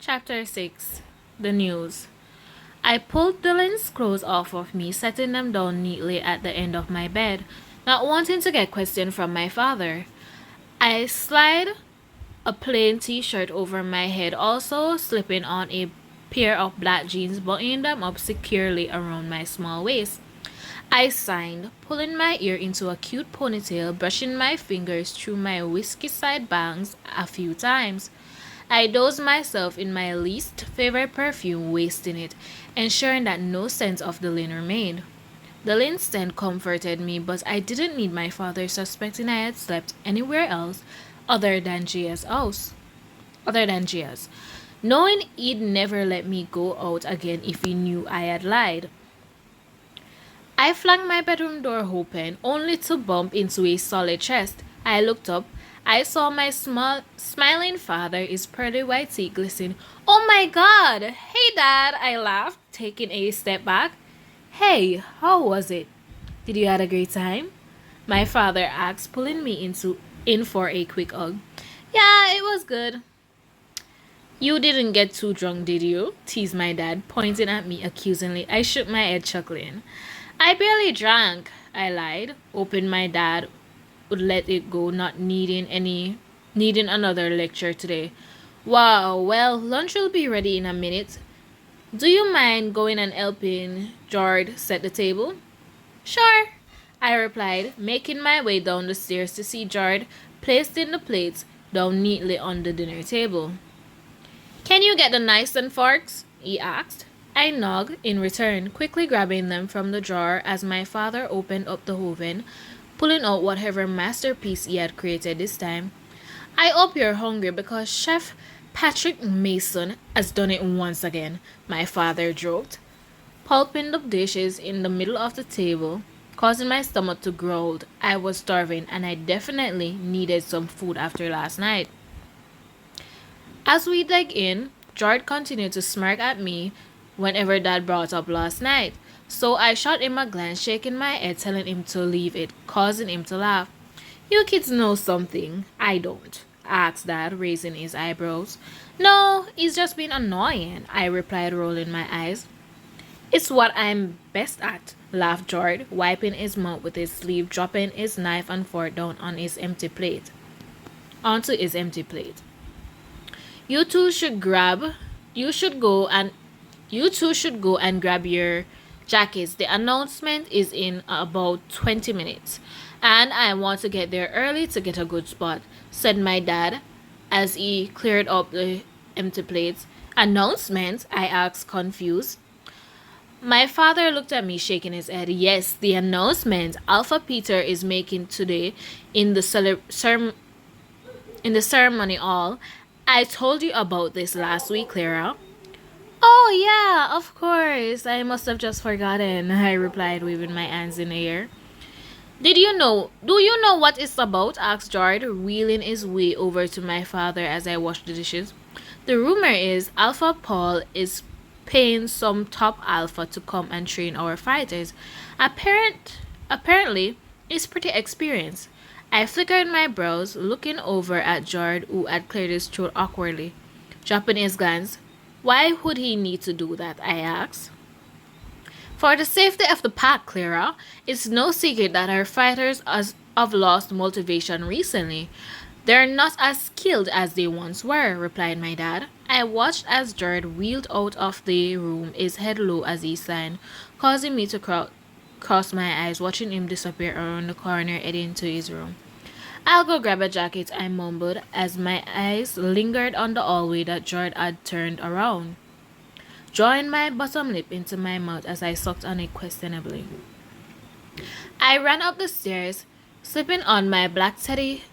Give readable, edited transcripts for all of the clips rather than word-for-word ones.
Chapter 6. The News. I pulled Dylan's clothes off of me, setting them down neatly at the end of my bed, not wanting to get questioned from my father. I slid a plain t-shirt over my head, also slipping on a pair of black jeans, buttoning them up securely around my small waist. I signed, pulling my ear into a cute ponytail, brushing my fingers through my whiskey side bangs a few times. I dosed myself in my least favorite perfume, wasting it, ensuring that no scent of the linen remained. The linen scent comforted me, but I didn't need my father suspecting I had slept anywhere else other than Gia's house. Other than Gia's. Knowing he'd never let me go out again if he knew I had lied. I flung my bedroom door open, only to bump into a solid chest. I looked up. I saw my smiling father, his pearly white teeth glistening. Oh my god! Hey, Dad! I laughed, taking a step back. Hey, how was it? Did you have a great time? My father asked, pulling me in for a quick hug. Yeah, it was good. You didn't get too drunk, did you? Teased my dad, pointing at me accusingly. I shook my head, chuckling. I barely drank, I lied, hoping my dad would let it go, not needing another lecture today. Wow, well, lunch will be ready in a minute. Do you mind going and helping Jard set the table? Sure, I replied, making my way down the stairs to see Jard placing the plates down neatly on the dinner table. Can you get the knives and forks? He asked. I nodded in return, quickly grabbing them from the drawer as my father opened up the oven, pulling out whatever masterpiece he had created this time. I hope you're hungry because Chef Patrick Mason has done it once again, my father joked, pulping the dishes in the middle of the table, causing my stomach to growl. I was starving and I definitely needed some food after last night. As we dug in, George continued to smirk at me whenever Dad brought up last night. So I shot him a glance, shaking my head, telling him to leave it, causing him to laugh. You kids know something. I don't, asked Dad, raising his eyebrows. No, he's just been annoying, I replied, rolling my eyes. It's what I'm best at, laughed George, wiping his mouth with his sleeve, dropping his knife and fork down on his empty plate. Onto his empty plate. You two should grab you should go and You two should go and grab your jackets. The announcement is in about 20 minutes, and I want to get there early to get a good spot, said my dad as he cleared up the empty plates. Announcement? I asked, confused. My father looked at me, shaking his head. Yes, the announcement Alpha Peter is making today in the in the ceremony hall. I told you about this last week, Clara. Oh, yeah, of course. I must have just forgotten, I replied, waving my hands in the air. Do you know what it's about? Asked George, wheeling his way over to my father as I washed the dishes. The rumor is Alpha Paul is paying some top alpha to come and train our fighters. Apparently, he's pretty experienced. I flickered my brows, looking over at George, who had cleared his throat awkwardly. Dropping his glance, why would he need to do that? I asked. For the safety of the pack, Clara. It's no secret that our fighters have lost motivation recently. They're not as skilled as they once were, replied my dad. I watched as Jared wheeled out of the room, his head low as he signed, causing me to cross my eyes, watching him disappear around the corner heading to his room. I'll go grab a jacket, I mumbled as my eyes lingered on the hallway that Jared had turned around, drawing my bottom lip into my mouth as I sucked on it questionably. I ran up the stairs, slipping on my black teddy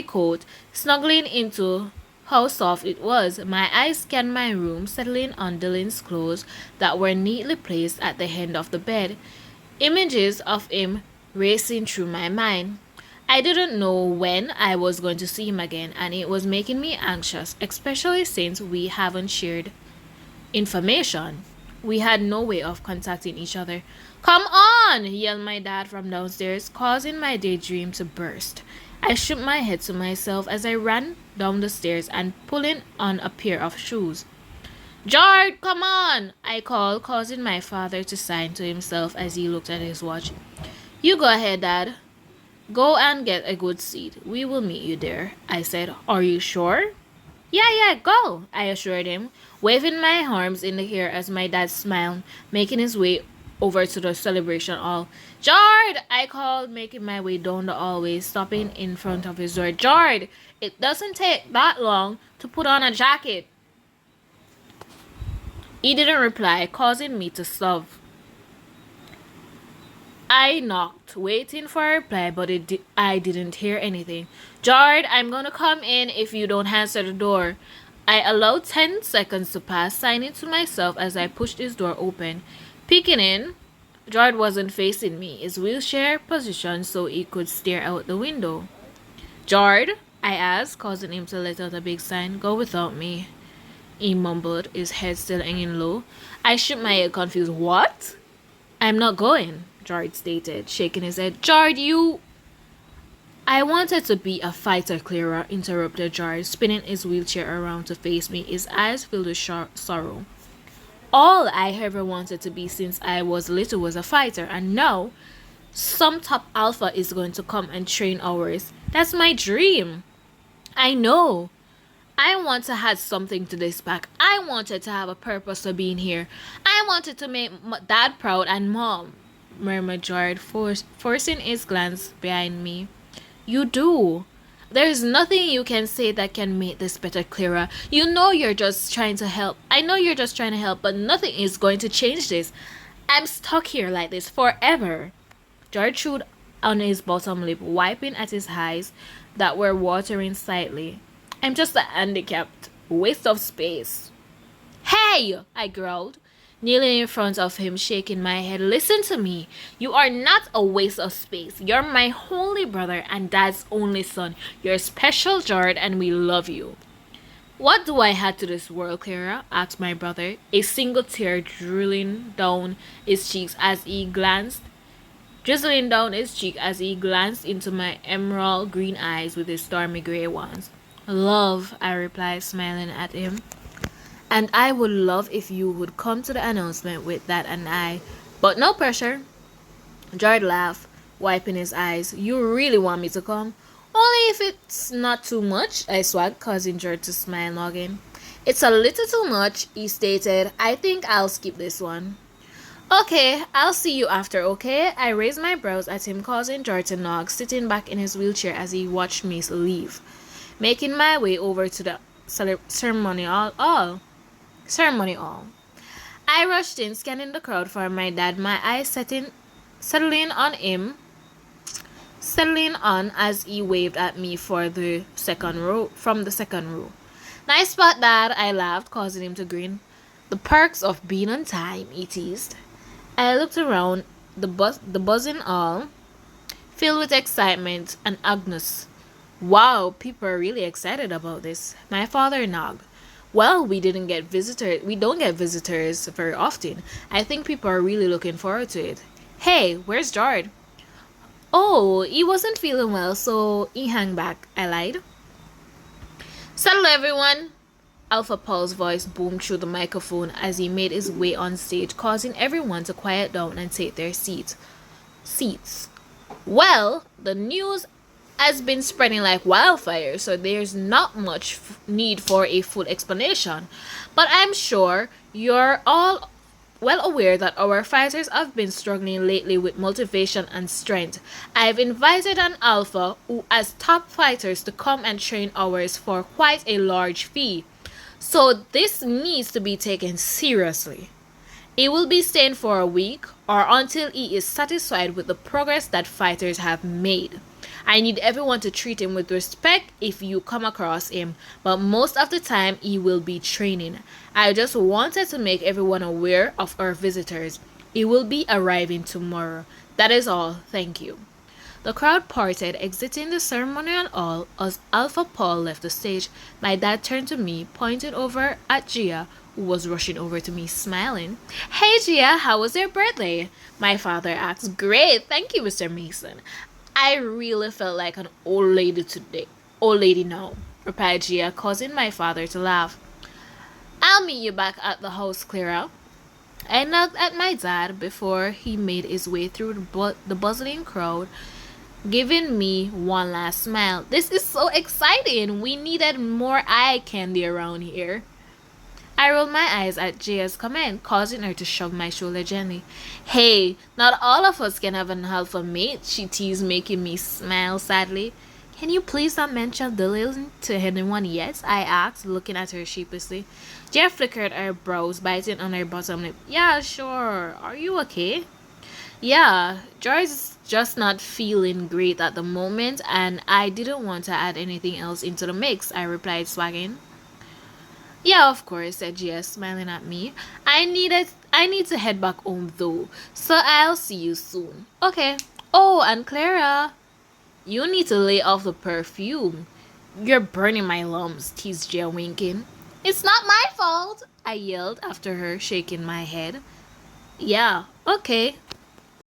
coat, snuggling into how soft it was. My eyes scanned my room, settling on Dylan's clothes that were neatly placed at the end of the bed. Images of him racing through my mind. I didn't know when I was going to see him again, and it was making me anxious, especially since we haven't shared information. We had no way of contacting each other. Come on! Yelled my dad from downstairs, causing my daydream to burst. I shook my head to myself as I ran down the stairs and pulling on a pair of shoes. George, come on! I called, causing my father to sign to himself as he looked at his watch. You go ahead, Dad. Go and get a good seat. We will meet you there, I said. Are you sure? Yeah, go, I assured him, waving my arms in the air as my dad smiled, making his way over to the celebration hall. Jard! I called, making my way down the hallway, stopping in front of his door. Jard! It doesn't take that long to put on a jacket. He didn't reply, causing me to stop. I knocked, waiting for a reply, but I didn't hear anything. Jard, I'm gonna come in if you don't answer the door. I allowed 10 seconds to pass, signing to myself as I pushed his door open. Peeking in, Jard wasn't facing me, his wheelchair positioned so he could stare out the window. Jard, I asked, causing him to let out a big sign. Go without me, he mumbled, his head still hanging low. I shook my head confused. What? I'm not going, Jard stated, shaking his head. Jard, you... I wanted to be a fighter, Clara, interrupted Jard, spinning his wheelchair around to face me, his eyes filled with sorrow. All I ever wanted to be since I was little was a fighter, and now some top alpha is going to come and train ours. That's my dream. I know. I want to add something to this pack. I wanted to have a purpose for being here. I wanted to make Dad proud and Mom, murmured Jard, forcing his glance behind me. You do. There's nothing you can say that can make this better, Clara. You know you're just trying to help. I know you're just trying to help, but nothing is going to change this. I'm stuck here like this forever. George chewed on his bottom lip, wiping at his eyes that were watering slightly. I'm just a handicapped waste of space. Hey! I growled, kneeling in front of him, shaking my head. Listen to me. You are not a waste of space. You're my only brother and Dad's only son. You're special, Jared, and we love you. What do I add to this world, Clara? Asked my brother, a single tear drizzling down his cheeks as he glanced into my emerald green eyes with his stormy gray ones. Love, I replied, smiling at him. And I would love if you would come to the announcement with that and I. But no pressure. Jared laughed, wiping his eyes. You really want me to come? Only if it's not too much, I swagged, causing Jared to smile again. It's a little too much, he stated. I think I'll skip this one. Okay, I'll see you after, okay? I raised my brows at him, causing Jared to nod, sitting back in his wheelchair as he watched me leave. Making my way over to the ceremonial hall. I rushed in, scanning the crowd for my dad, my eyes settling on as he waved at me from the second row. Nice spot, Dad, I laughed, causing him to grin. The perks of being on time, he teased. I looked around the buzzing hall, filled with excitement, and Agnes. Wow, people are really excited about this. My father nodded. Well, we don't get visitors very often. I think people are really looking forward to it. Hey, where's Jared? Oh, he wasn't feeling well, so he hung back, I lied. Settle everyone. Alpha Paul's voice boomed through the microphone as he made his way on stage, causing everyone to quiet down and take their seats. Well, the news has been spreading like wildfire, so there's not much need for a full explanation. But I'm sure you're all well aware that our fighters have been struggling lately with motivation and strength. I've invited an alpha who has top fighters to come and train ours for quite a large fee. So this needs to be taken seriously. He will be staying for a week or until he is satisfied with the progress that fighters have made. I need everyone to treat him with respect if you come across him, but most of the time he will be training. I just wanted to make everyone aware of our visitors. He will be arriving tomorrow. That is all. Thank you. The crowd parted, exiting the ceremonial hall as Alpha Paul left the stage. My dad turned to me, pointed over at Gia, who was rushing over to me, smiling. Hey Gia, how was your birthday? My father asked. Great, thank you, Mr. Mason. I really felt like an old lady today. Old lady now, replied Gia, causing my father to laugh. I'll meet you back at the house, Clara. I knocked at my dad before he made his way through the bustling crowd, giving me one last smile. This is so exciting! We needed more eye candy around here. I rolled my eyes at Gia's comment, causing her to shrug my shoulder gently. Hey, not all of us can have an alpha mate, she teased, making me smile sadly. Can you please not mention Dylan to anyone yet? I asked, looking at her sheepishly. Gia flickered her brows, biting on her bottom lip. Yeah, sure. Are you okay? Yeah, Joy's just not feeling great at the moment, and I didn't want to add anything else into the mix, I replied, swagging. Yeah, of course, said Gia, smiling at me. I need to head back home though, so I'll see you soon. Okay. Oh, and Clara, you need to lay off the perfume. You're burning my lungs, teased Gia, winking. It's not my fault, I yelled after her, shaking my head. Yeah, okay.